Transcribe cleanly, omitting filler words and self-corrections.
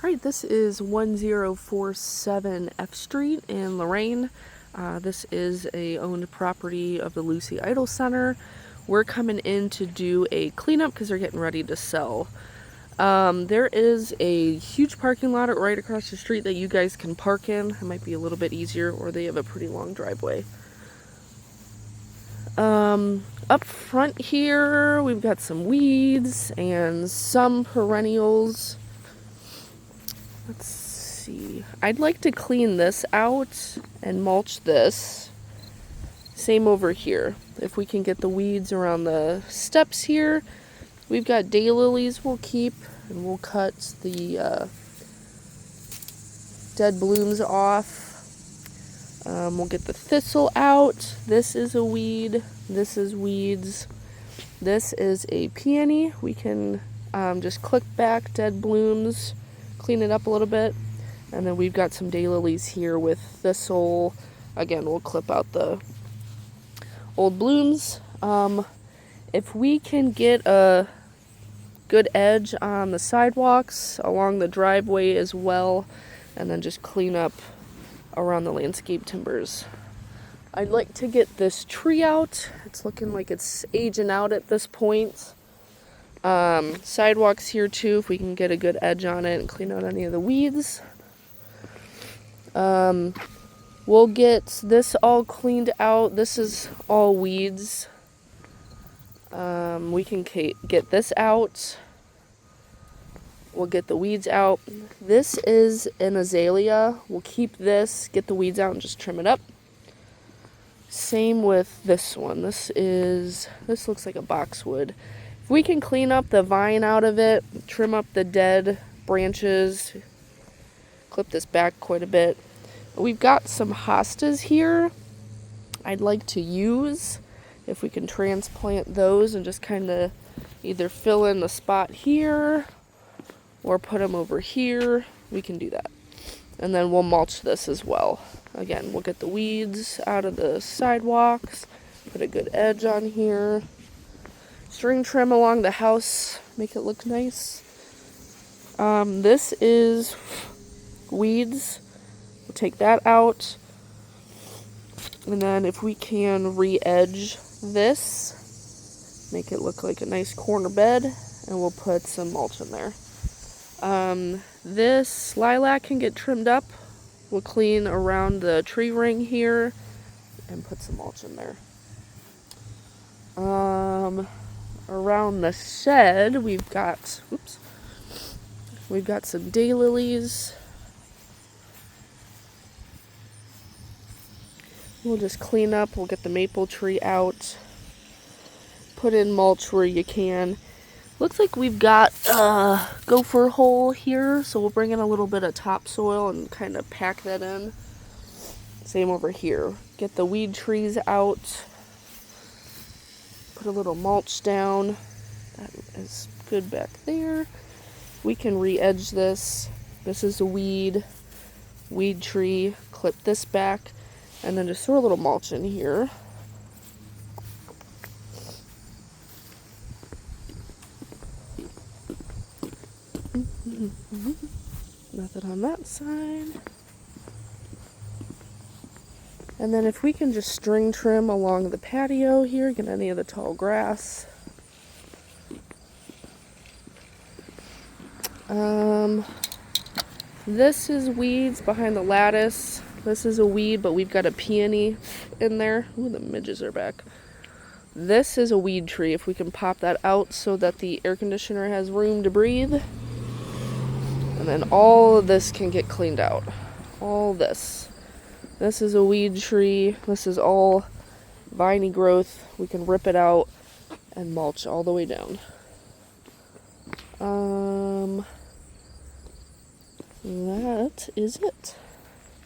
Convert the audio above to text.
Alright, this is 1047 F Street in Lorain. This is a owned property of the Lucy Idol Center. We're coming in to do a cleanup because they're getting ready to sell. There is a huge parking lot right across the street that you guys can park in. It might be a little bit easier, or they have a pretty long driveway. Up front here, we've got some weeds and some perennials. Let's see. I'd like to clean this out and mulch this. Same over here. If we can get the weeds around the steps here. We've got daylilies we'll keep, and we'll cut the dead blooms off. We'll get the thistle out. This is a weed. This is weeds. This is a peony. We can just click back dead blooms, clean it up a little bit. And then we've got some daylilies here with thistle. Again, we'll clip out the old blooms. If we can get a good edge on the sidewalks, along the driveway as well, and then just clean up around the landscape timbers. I'd like to get this tree out. It's looking like it's aging out at this point. Sidewalks here too, if we can get a good edge on it and clean out any of the weeds. We'll get this all cleaned out. This is all weeds. We can get this out. We'll get the weeds out. This is an azalea. We'll keep this, get the weeds out, and just trim it up. Same with this one. This looks like a boxwood. If we can clean up the vine out of it, trim up the dead branches, clip this back quite a bit. We've got some hostas here I'd like to use. If we can transplant those and just kind of either fill in the spot here or put them over here, we can do that. And then we'll mulch this as well. Again, we'll get the weeds out of the sidewalks, put a good edge on here. String trim along the house, make it look nice. This is weeds. We'll take that out. And then if we can re-edge this, make it look like a nice corner bed, and we'll put some mulch in there. This lilac can get trimmed up. We'll clean around the tree ring here and put some mulch in there. Around the shed, we've got some daylilies. We'll just clean up. We'll get the maple tree out. Put in mulch where you can. Looks like we've got a gopher hole here, so we'll bring in a little bit of topsoil and kind of pack that in. Same over here. Get the weed trees out. Put a little mulch down. That is good back there. We can re-edge this. This is a weed tree. Clip this back, and then just throw a little mulch in here. Nothing on that side. And then if we can just string trim along the patio here, get any of the tall grass. This is weeds behind the lattice. This is a weed, but we've got a peony in there. Ooh, the midges are back. This is a weed tree. If we can pop that out so that the air conditioner has room to breathe. And then all of this can get cleaned out. All this. This is a weed tree. This is all viney growth. We can rip it out and mulch all the way down. That is it.